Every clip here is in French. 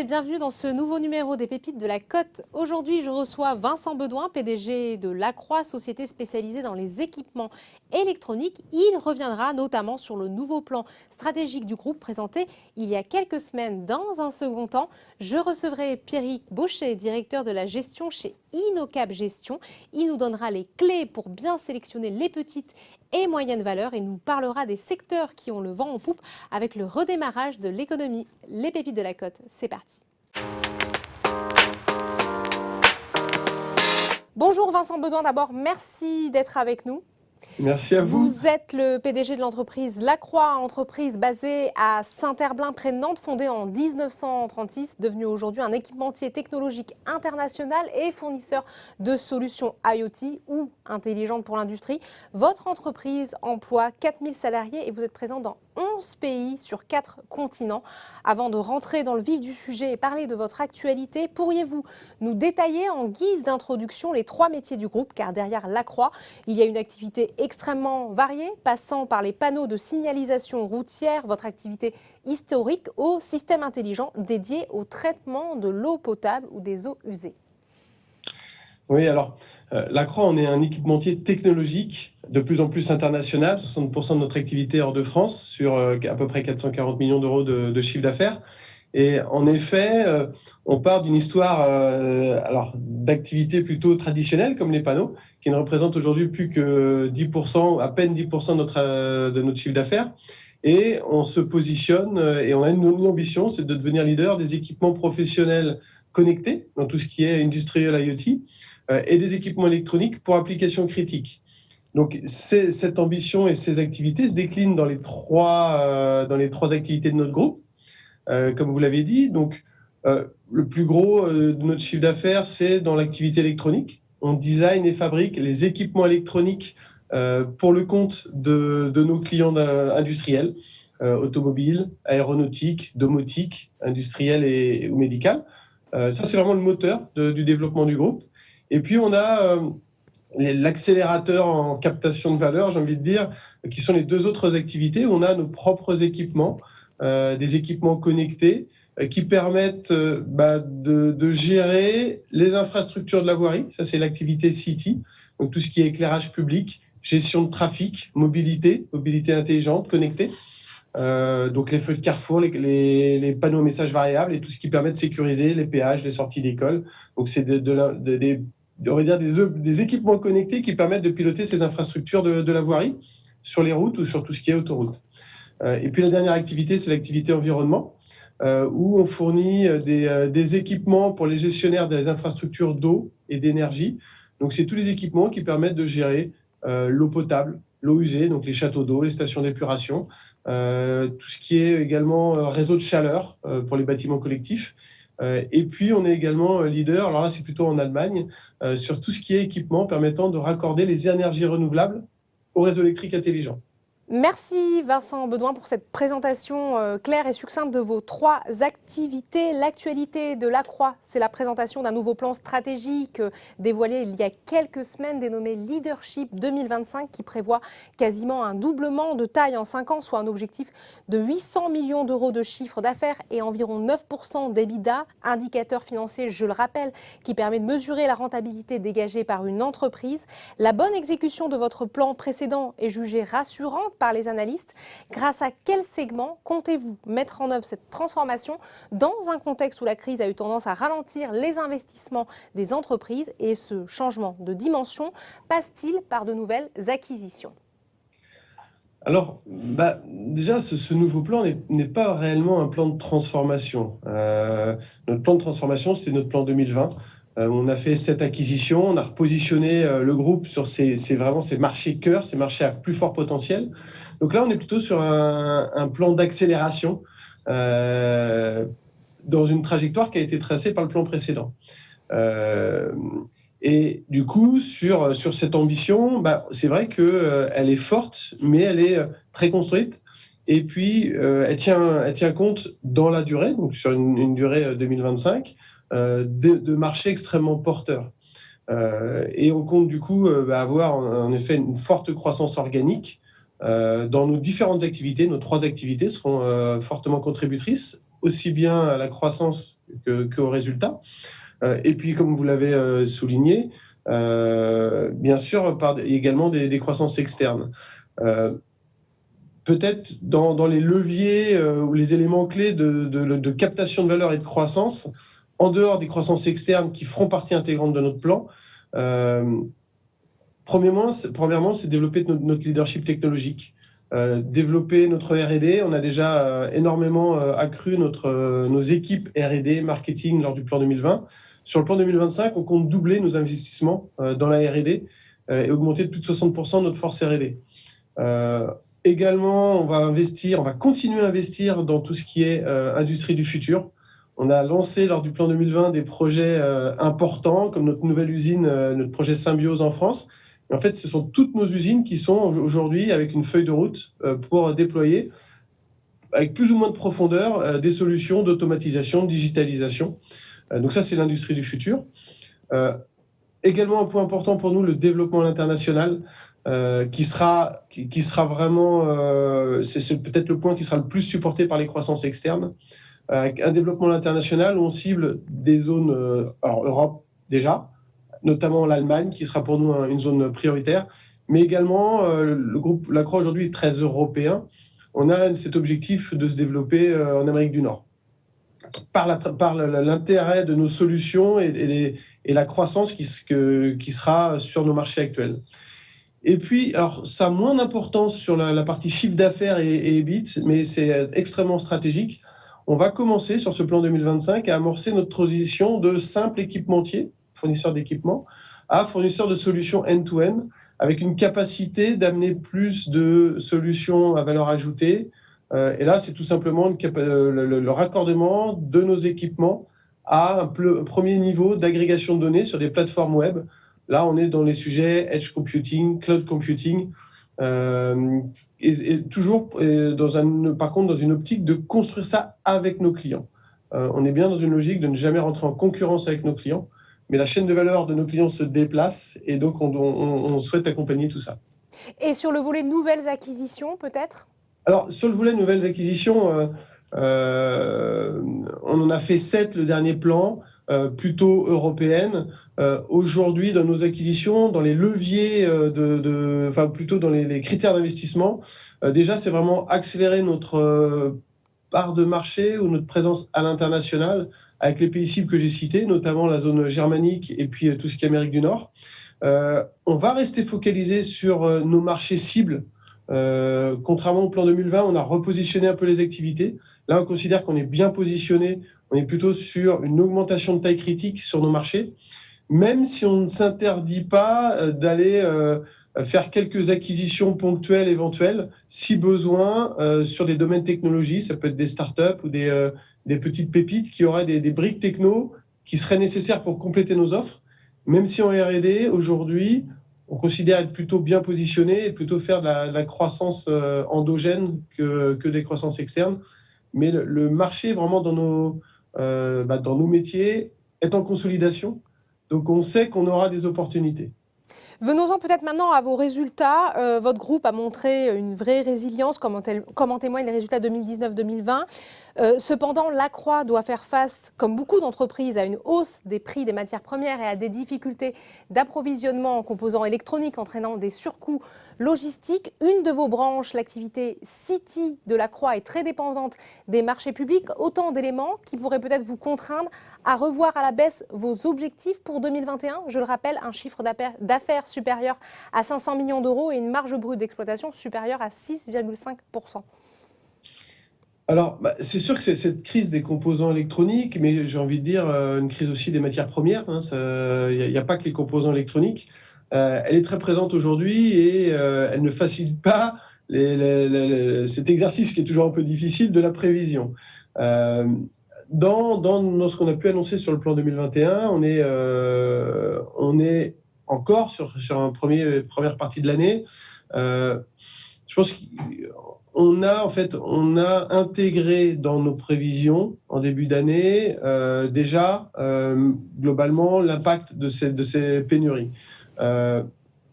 et bienvenue dans ce nouveau numéro des Pépites de la Côte. Aujourd'hui, je reçois Vincent Bedouin, PDG de Lacroix, société spécialisée dans les équipements électroniques. Il reviendra notamment sur le nouveau plan stratégique du groupe présenté il y a quelques semaines. Dans un second temps, je recevrai Pierrick Bauchet, directeur de la gestion chez Innocap Gestion. Il nous donnera les clés pour bien sélectionner les petites et moyennes valeurs et nous parlera des secteurs qui ont le vent en poupe avec le redémarrage de l'économie. Les Pépites de la Côte, c'est parti. Bonjour Vincent Bedouin, d'abord merci d'être avec nous. Merci à vous. Vous êtes le PDG de l'entreprise Lacroix, entreprise basée à Saint-Herblain près de Nantes, fondée en 1936, devenue aujourd'hui un équipementier technologique international et fournisseur de solutions IoT ou intelligentes pour l'industrie. Votre entreprise emploie 4000 salariés et vous êtes présent dans 11 pays sur 4 continents. Avant de rentrer dans le vif du sujet et parler de votre actualité, pourriez-vous nous détailler en guise d'introduction les 3 métiers du groupe? Car derrière Lacroix, il y a une activité extrêmement variée, passant par les panneaux de signalisation routière, votre activité historique, au système intelligent dédié au traitement de l'eau potable ou des eaux usées. Oui, alors, Lacroix, on est un équipementier technologique de plus en plus international. 60% de notre activité est hors de France, sur à peu près 440 millions d'euros de chiffre d'affaires. Et en effet, on part d'une histoire d'activité plutôt traditionnelle, comme les panneaux, qui ne représentent aujourd'hui plus que 10%, à peine 10% de notre chiffre d'affaires. Et on se positionne, et on a une ambition, c'est de devenir leader des équipements professionnels connectés, dans tout ce qui est industriel IoT, et des équipements électroniques pour applications critiques. Donc, cette ambition et ces activités se déclinent dans les trois activités de notre groupe, comme vous l'avez dit. Donc, le plus gros de notre chiffre d'affaires, c'est dans l'activité électronique. On design et fabrique les équipements électroniques pour le compte de nos clients industriels, automobiles, aéronautiques, domotiques, industriels ou médicales. Ça, c'est vraiment le moteur du développement du groupe. Et puis, on a l'accélérateur en captation de valeur, j'ai envie de dire, qui sont les 2 autres activités où on a nos propres équipements, des équipements connectés qui permettent de gérer les infrastructures de la voirie. Ça, c'est l'activité City, donc tout ce qui est éclairage public, gestion de trafic, mobilité intelligente, connectée. Donc les feux de carrefour, les panneaux à messages variables et tout ce qui permet de sécuriser les péages, les sorties d'école. Donc c'est on va dire des équipements connectés qui permettent de piloter ces infrastructures de la voirie sur les routes ou sur tout ce qui est autoroute. Et puis la dernière activité, c'est l'activité environnement, où on fournit des équipements pour les gestionnaires des infrastructures d'eau et d'énergie. Donc c'est tous les équipements qui permettent de gérer l'eau potable, l'eau usée, donc les châteaux d'eau, les stations d'épuration, tout ce qui est également réseau de chaleur pour les bâtiments collectifs. Et puis, on est également leader, alors là, c'est plutôt en Allemagne, sur tout ce qui est équipement permettant de raccorder les énergies renouvelables au réseau électrique intelligent. Merci Vincent Bedouin pour cette présentation claire et succincte de vos 3 activités. L'actualité de Lacroix, c'est la présentation d'un nouveau plan stratégique dévoilé il y a quelques semaines, dénommé Leadership 2025, qui prévoit quasiment un doublement de taille en 5 ans, soit un objectif de 800 millions d'euros de chiffre d'affaires et environ 9% d'EBITDA, indicateur financier, je le rappelle, qui permet de mesurer la rentabilité dégagée par une entreprise. La bonne exécution de votre plan précédent est jugée rassurante par les analystes. Grâce à quel segment comptez-vous mettre en œuvre cette transformation dans un contexte où la crise a eu tendance à ralentir les investissements des entreprises et ce changement de dimension passe-t-il par de nouvelles acquisitions? Alors, déjà, ce nouveau plan n'est pas réellement un plan de transformation. Notre plan de transformation, c'est notre plan 2020. On a fait 7 acquisitions, on a repositionné le groupe sur ces marchés cœurs, ces marchés à plus fort potentiel. Donc là, on est plutôt sur un plan d'accélération dans une trajectoire qui a été tracée par le plan précédent. Et du coup, sur cette ambition, c'est vrai qu'elle est forte, mais elle est très construite. Et puis, elle tient compte dans la durée, donc sur une durée 2025, de marchés extrêmement porteurs. Et on compte du coup avoir en effet une forte croissance organique dans nos différentes activités. Nos 3 activités seront fortement contributrices, aussi bien à la croissance qu'aux résultats. Et puis, comme vous l'avez souligné, bien sûr, également des croissances externes. Peut-être dans les leviers ou les éléments clés de captation de valeur et de croissance, en dehors des croissances externes qui feront partie intégrante de notre plan, premièrement, c'est développer notre leadership technologique, développer notre R&D. On a déjà énormément accru nos équipes R&D, marketing lors du plan 2020. Sur le plan 2025, on compte doubler nos investissements dans la R&D et augmenter de plus de 60% notre force R&D. Également, on va continuer à investir dans tout ce qui est industrie du futur. On a lancé lors du plan 2020 des projets importants, comme notre nouvelle usine, notre projet Symbiose en France. Et en fait, ce sont toutes nos usines qui sont aujourd'hui avec une feuille de route pour déployer, avec plus ou moins de profondeur, des solutions d'automatisation, de digitalisation. Donc ça, c'est l'industrie du futur. Également, un point important pour nous, le développement à l'international, qui sera vraiment, c'est peut-être le point qui sera le plus supporté par les croissances externes. Avec un développement à l'international où on cible des zones, alors Europe déjà, notamment l'Allemagne, qui sera pour nous une zone prioritaire, mais également le groupe Lacroix aujourd'hui est très européen. On a cet objectif de se développer en Amérique du Nord. Par l'intérêt de nos solutions et la croissance qui sera sur nos marchés actuels. Et puis, alors, ça a moins d'importance sur la partie chiffre d'affaires et EBIT, mais c'est extrêmement stratégique. On va commencer sur ce plan 2025 à amorcer notre transition de simple équipementier, fournisseur d'équipements, à fournisseur de solutions end-to-end, avec une capacité d'amener plus de solutions à valeur ajoutée. Et là, c'est tout simplement le raccordement de nos équipements à un premier niveau d'agrégation de données sur des plateformes web. Là, on est dans les sujets edge computing, cloud computing, et toujours, par contre, dans une optique de construire ça avec nos clients. On est bien dans une logique de ne jamais rentrer en concurrence avec nos clients, mais la chaîne de valeur de nos clients se déplace et donc on souhaite accompagner tout ça. Et sur le volet nouvelles acquisitions, peut-être ? Alors, sur le volet nouvelles acquisitions, on en a fait 7 le dernier plan, plutôt européennes. Aujourd'hui, dans nos acquisitions, dans les leviers, enfin plutôt dans les critères d'investissement, déjà, c'est vraiment accélérer notre part de marché ou notre présence à l'international avec les pays cibles que j'ai cités, notamment la zone germanique et puis tout ce qui est Amérique du Nord. On va rester focalisé sur nos marchés cibles. Contrairement au plan 2020, on a repositionné un peu les activités. Là, on considère qu'on est bien positionné. On est plutôt sur une augmentation de taille critique sur nos marchés, même si on ne s'interdit pas d'aller faire quelques acquisitions ponctuelles éventuelles, si besoin, sur des domaines technologiques. Ça peut être des startups ou des petites pépites qui auraient des briques techno qui seraient nécessaires pour compléter nos offres. Même si en R&D, aujourd'hui, on considère être plutôt bien positionné et plutôt faire de la croissance endogène que des croissances externes. Mais le marché, vraiment, dans nos métiers, est en consolidation. Donc, on sait qu'on aura des opportunités. Venons-en peut-être maintenant à vos résultats. Votre groupe a montré une vraie résilience, comme en témoignent les résultats 2019-2020. Cependant, Lacroix doit faire face, comme beaucoup d'entreprises, à une hausse des prix des matières premières et à des difficultés d'approvisionnement en composants électroniques entraînant des surcoûts logistiques. Une de vos branches, l'activité City de Lacroix, est très dépendante des marchés publics. Autant d'éléments qui pourraient peut-être vous contraindre à revoir à la baisse vos objectifs pour 2021. Je le rappelle, un chiffre d'affaires supérieur à 500 millions d'euros et une marge brute d'exploitation supérieure à 6,5%. Alors, c'est sûr que c'est cette crise des composants électroniques, mais j'ai envie de dire une crise aussi des matières premières. Il n'y a pas que les composants électroniques. Elle est très présente aujourd'hui et elle ne facilite pas cet exercice qui est toujours un peu difficile de la prévision. Dans ce qu'on a pu annoncer sur le plan 2021, on est encore sur une première partie de l'année. Je pense qu'on a intégré dans nos prévisions en début d'année déjà globalement l'impact de ces pénuries.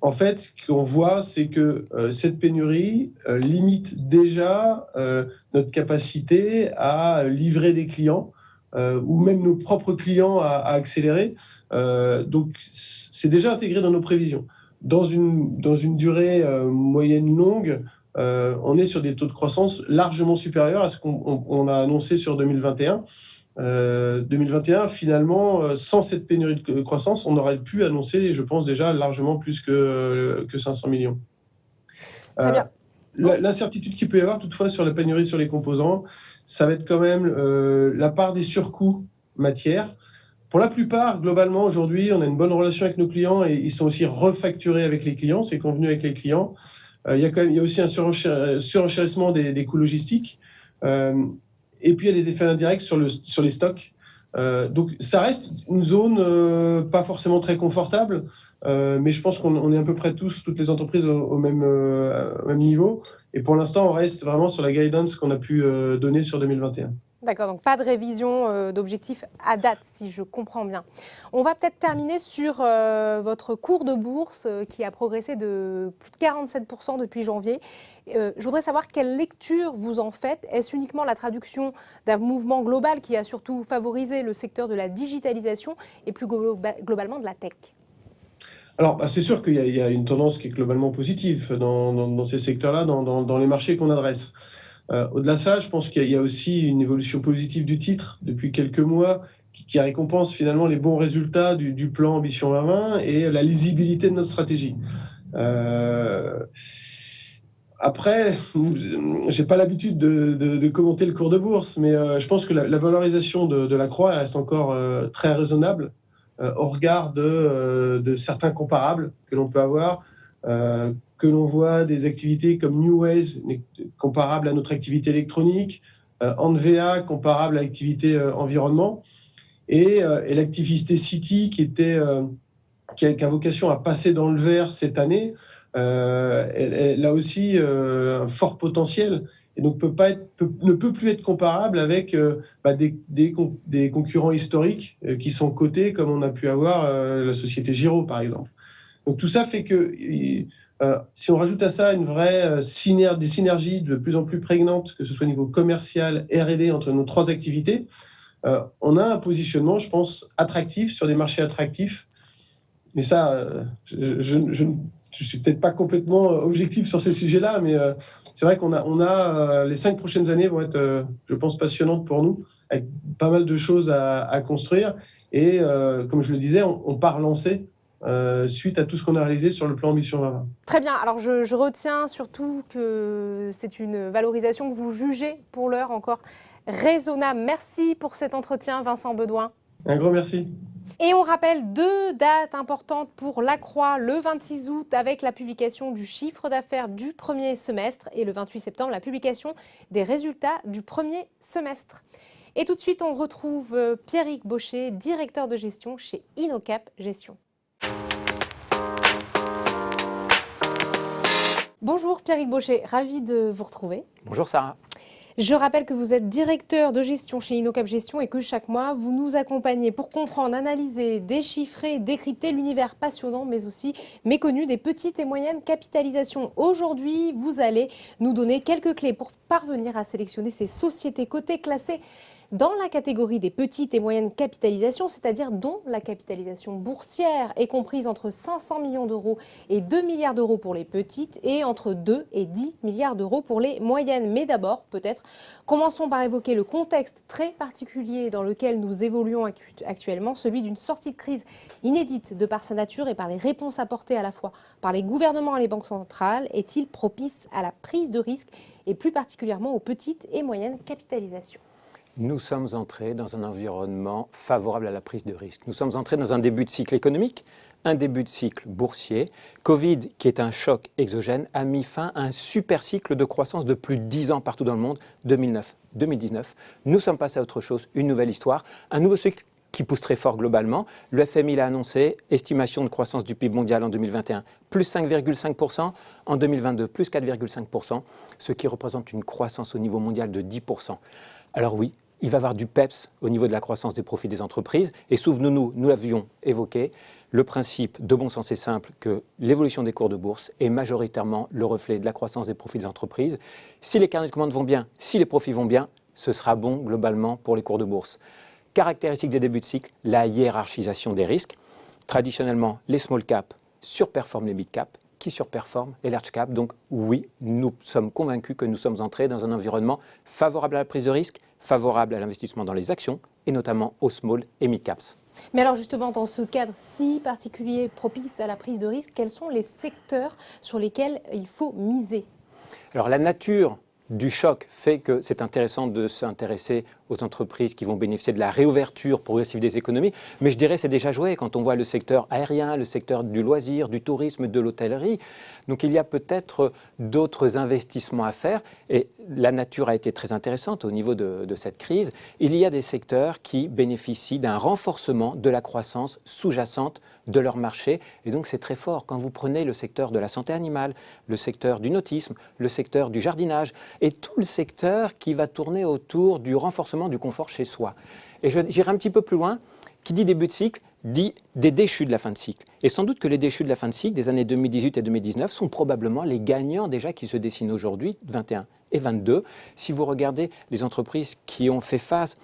En fait, ce qu'on voit, c'est que cette pénurie limite déjà notre capacité à livrer des clients ou même nos propres clients à accélérer. Donc, c'est déjà intégré dans nos prévisions. Dans une durée moyenne longue, on est sur des taux de croissance largement supérieurs à ce qu'on a annoncé sur 2021. 2021, finalement, sans cette pénurie de croissance, on aurait pu annoncer, je pense, déjà largement plus que 500 millions. Très bien. L'incertitude qu'il peut y avoir toutefois sur la pénurie sur les composants, ça va être quand même la part des surcoûts matières. Pour la plupart, globalement, aujourd'hui, on a une bonne relation avec nos clients et ils sont aussi refacturés avec les clients, c'est convenu avec les clients. Il y a aussi un surenchérissement des coûts logistiques. Et puis, il y a des effets indirects sur les stocks. Donc, ça reste une zone pas forcément très confortable, mais je pense qu'on est à peu près toutes les entreprises au même niveau. Et pour l'instant, on reste vraiment sur la guidance qu'on a pu donner sur 2021. D'accord, donc pas de révision d'objectifs à date, si je comprends bien. On va peut-être terminer sur votre cours de bourse qui a progressé de plus de 47% depuis janvier. Je voudrais savoir quelle lecture vous en faites. Est-ce uniquement la traduction d'un mouvement global qui a surtout favorisé le secteur de la digitalisation et plus globalement de la tech ? Alors, c'est sûr qu'il y a une tendance qui est globalement positive dans ces secteurs-là, dans les marchés qu'on adresse. Au-delà de ça, je pense qu'il y a aussi une évolution positive du titre depuis quelques mois qui récompense finalement les bons résultats du plan Ambition 2020 et la lisibilité de notre stratégie. Après, j'ai pas l'habitude de commenter le cours de bourse, mais je pense que la valorisation de la Croix reste encore très raisonnable au regard de certains comparables que l'on peut avoir. Que l'on voit des activités comme Newways, comparables à notre activité électronique, Anvea, comparable à l'activité environnement, et l'activité City, qui a vocation à passer dans le vert cette année, elle a aussi un fort potentiel, et donc ne peut plus être comparable avec des concurrents historiques qui sont cotés, comme on a pu avoir la société Giraud, par exemple. Donc tout ça fait que si on rajoute à ça une vraie des synergies de plus en plus prégnantes, que ce soit au niveau commercial, R&D entre nos trois activités, on a un positionnement, je pense, attractif sur des marchés attractifs. Mais ça, je suis peut-être pas complètement objectif sur ces sujets-là, mais c'est vrai qu'on a les 5 prochaines années vont être, je pense, passionnantes pour nous, avec pas mal de choses à construire. Et comme je le disais, on part lancer. Suite à tout ce qu'on a réalisé sur le plan Ambition 2020. Très bien, alors je retiens surtout que c'est une valorisation que vous jugez pour l'heure encore raisonnable. Merci pour cet entretien, Vincent Bedoin. Un grand merci. Et on rappelle 2 dates importantes pour Lacroix, le 26 août avec la publication du chiffre d'affaires du premier semestre et le 28 septembre la publication des résultats du premier semestre. Et tout de suite, on retrouve Pierrick Baucher, directeur de gestion chez InnoCap Gestion. Bonjour Pierrick Baucher, ravi de vous retrouver. Bonjour Sarah. Je rappelle que vous êtes directeur de gestion chez InnoCap Gestion et que chaque mois, vous nous accompagnez pour comprendre, analyser, déchiffrer, décrypter l'univers passionnant mais aussi méconnu des petites et moyennes capitalisations. Aujourd'hui, vous allez nous donner quelques clés pour parvenir à sélectionner ces sociétés cotées classées dans la catégorie des petites et moyennes capitalisations, c'est-à-dire dont la capitalisation boursière est comprise entre 500 millions d'euros et 2 milliards d'euros pour les petites et entre 2 et 10 milliards d'euros pour les moyennes. Mais d'abord, peut-être, commençons par évoquer le contexte très particulier dans lequel nous évoluons actuellement, celui d'une sortie de crise inédite de par sa nature et par les réponses apportées à la fois par les gouvernements et les banques centrales. Est-il propice à la prise de risque et plus particulièrement aux petites et moyennes capitalisations ? Nous sommes entrés dans un environnement favorable à la prise de risque. Nous sommes entrés dans un début de cycle économique, un début de cycle boursier. Covid, qui est un choc exogène, a mis fin à un super cycle de croissance de plus de 10 ans partout dans le monde, 2019. Nous sommes passés à autre chose, une nouvelle histoire, un nouveau cycle qui pousse très fort globalement. Le FMI l'a annoncé, estimation de croissance du PIB mondial en 2021, plus 5,5%, en 2022, plus 4,5%, ce qui représente une croissance au niveau mondial de 10%. Alors oui, il va y avoir du PEPS au niveau de la croissance des profits des entreprises. Et souvenons-nous, nous l'avions évoqué, le principe de bon sens est simple, que l'évolution des cours de bourse est majoritairement le reflet de la croissance des profits des entreprises. Si les carnets de commandes vont bien, si les profits vont bien, ce sera bon globalement pour les cours de bourse. Caractéristique des débuts de cycle, la hiérarchisation des risques. Traditionnellement, les small caps surperforment les mid caps, qui surperforment les large caps. Donc oui, nous sommes convaincus que nous sommes entrés dans un environnement favorable à la prise de risque, favorable à l'investissement dans les actions, et notamment aux small et mid caps. Mais alors justement, dans ce cadre si particulier propice à la prise de risque, quels sont les secteurs sur lesquels il faut miser? Alors la nature du choc fait que c'est intéressant de s'intéresser aux entreprises qui vont bénéficier de la réouverture progressive des économies. Mais je dirais que c'est déjà joué quand on voit le secteur aérien, le secteur du loisir, du tourisme, de l'hôtellerie. Donc il y a peut-être d'autres investissements à faire. Et la nature a été très intéressante au niveau de cette crise. Il y a des secteurs qui bénéficient d'un renforcement de la croissance sous-jacente de leur marché. Et donc c'est très fort. Quand vous prenez le secteur de la santé animale, le secteur du nautisme, le secteur du jardinage et tout le secteur qui va tourner autour du renforcement du confort chez soi. Et j'irai un petit peu plus loin, qui dit début de cycle, dit des déchus de la fin de cycle. Et sans doute que les déchus de la fin de cycle des années 2018 et 2019 sont probablement les gagnants déjà qui se dessinent aujourd'hui, 21 et 22. Si vous regardez les entreprises qui ont fait face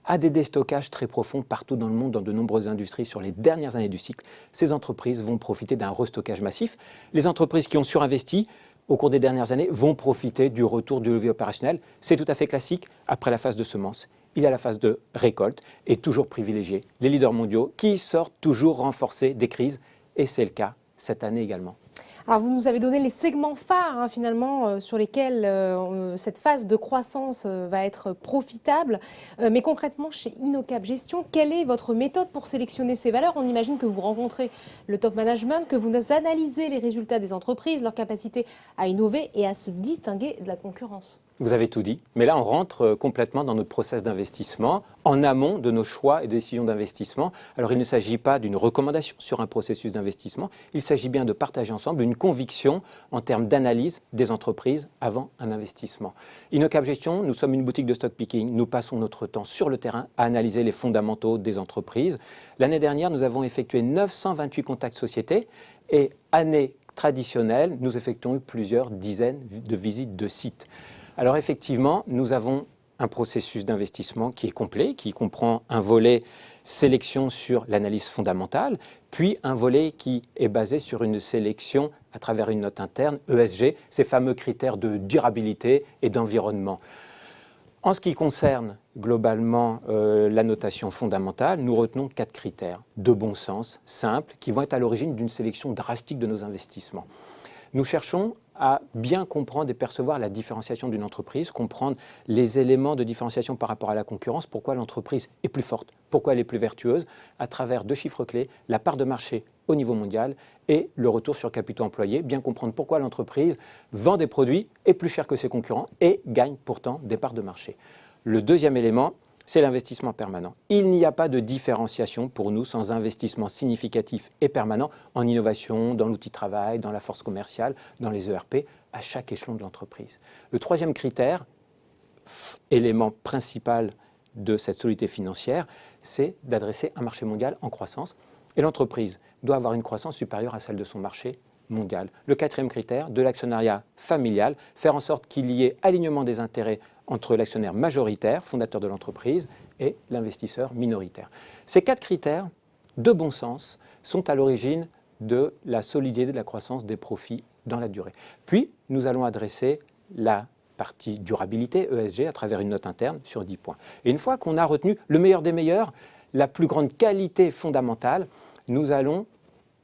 à des déstockages très profonds partout dans le monde, dans de nombreuses industries sur les dernières années du cycle, ces entreprises vont profiter d'un restockage massif. Les entreprises qui ont surinvesti au cours des dernières années vont profiter du retour du levier opérationnel. C'est tout à fait classique. Après la phase de semence, il y a la phase de récolte et toujours privilégier les leaders mondiaux qui sortent toujours renforcés des crises. Et c'est le cas cette année également. Alors vous nous avez donné les segments phares finalement sur lesquels cette phase de croissance va être profitable. Mais concrètement chez InnoCap Gestion, quelle est votre méthode pour sélectionner ces valeurs? On imagine que vous rencontrez le top management, que vous analysez les résultats des entreprises, leur capacité à innover et à se distinguer de la concurrence. Vous avez tout dit, mais là on rentre complètement dans notre process d'investissement, en amont de nos choix et de décisions d'investissement. Alors il ne s'agit pas d'une recommandation sur un processus d'investissement, il s'agit bien de partager ensemble une conviction en termes d'analyse des entreprises avant un investissement. InnoCap Gestion, nous sommes une boutique de stock picking, nous passons notre temps sur le terrain à analyser les fondamentaux des entreprises. L'année dernière, nous avons effectué 928 contacts sociétés et année traditionnelle, nous effectuons eu plusieurs dizaines de visites de sites. Alors effectivement, nous avons un processus d'investissement qui est complet, qui comprend un volet sélection sur l'analyse fondamentale, puis un volet qui est basé sur une sélection à travers une note interne, ESG, ces fameux critères de durabilité et d'environnement. En ce qui concerne globalement la notation fondamentale, nous retenons 4 critères de bon sens, simples, qui vont être à l'origine d'une sélection drastique de nos investissements. Nous cherchons à bien comprendre et percevoir la différenciation d'une entreprise, comprendre les éléments de différenciation par rapport à la concurrence, pourquoi l'entreprise est plus forte, pourquoi elle est plus vertueuse, à travers 2 chiffres clés, la part de marché au niveau mondial et le retour sur capitaux employés, bien comprendre pourquoi l'entreprise vend des produits, est plus cher que ses concurrents et gagne pourtant des parts de marché. Le deuxième élément, c'est l'investissement permanent. Il n'y a pas de différenciation pour nous sans investissement significatif et permanent en innovation, dans l'outil de travail, dans la force commerciale, dans les ERP, à chaque échelon de l'entreprise. Le troisième critère, élément principal de cette solidité financière, c'est d'adresser un marché mondial en croissance. Et l'entreprise doit avoir une croissance supérieure à celle de son marché mondial. Le quatrième critère, de l'actionnariat familial, faire en sorte qu'il y ait alignement des intérêts entre l'actionnaire majoritaire, fondateur de l'entreprise, et l'investisseur minoritaire. Ces 4 critères de bon sens sont à l'origine de la solidité de la croissance des profits dans la durée. Puis, nous allons adresser la partie durabilité, ESG, à travers une note interne sur 10 points. Et une fois qu'on a retenu le meilleur des meilleurs, la plus grande qualité fondamentale, nous allons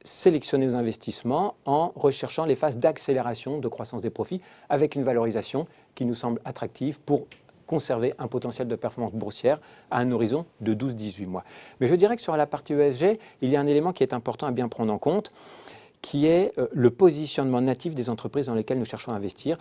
sélectionner nos investissements en recherchant les phases d'accélération de croissance des profits avec une valorisation qui nous semble attractive pour conserver un potentiel de performance boursière à un horizon de 12-18 mois. Mais je dirais que sur la partie ESG, il y a un élément qui est important à bien prendre en compte, qui est le positionnement natif des entreprises dans lesquelles nous cherchons à investir.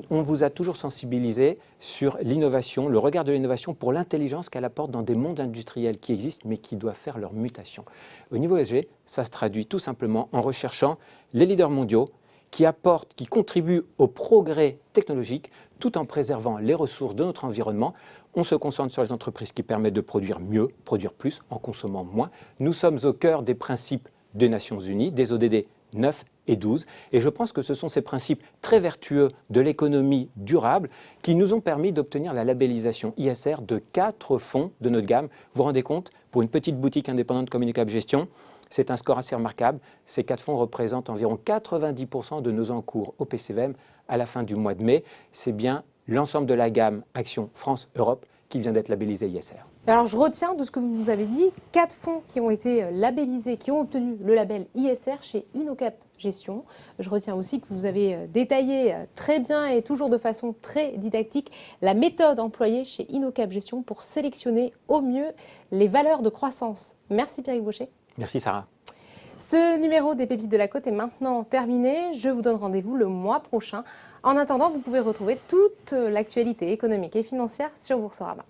On vous a toujours sensibilisé sur l'innovation, le regard de l'innovation pour l'intelligence qu'elle apporte dans des mondes industriels qui existent mais qui doivent faire leur mutation. Au niveau ESG, ça se traduit tout simplement en recherchant les leaders mondiaux qui apportent, qui contribuent au progrès technologique tout en préservant les ressources de notre environnement. On se concentre sur les entreprises qui permettent de produire mieux, produire plus en consommant moins. Nous sommes au cœur des principes des Nations Unies, des ODD 9 et 12. Et je pense que ce sont ces principes très vertueux de l'économie durable qui nous ont permis d'obtenir la labellisation ISR de 4 fonds de notre gamme. Vous vous rendez compte, pour une petite boutique indépendante comme Innocap Gestion, c'est un score assez remarquable. Ces 4 fonds représentent environ 90% de nos encours au PCVM à la fin du mois de mai. C'est bien l'ensemble de la gamme Action France-Europe qui vient d'être labellisé ISR. Alors je retiens de ce que vous nous avez dit, 4 fonds qui ont été labellisés, qui ont obtenu le label ISR chez Innocap Gestion. Je retiens aussi que vous avez détaillé très bien et toujours de façon très didactique la méthode employée chez Innocap Gestion pour sélectionner au mieux les valeurs de croissance. Merci Pierre Baucher. Merci Sarah. Ce numéro des Pépites de la Côte est maintenant terminé. Je vous donne rendez-vous le mois prochain. En attendant, vous pouvez retrouver toute l'actualité économique et financière sur Boursorama.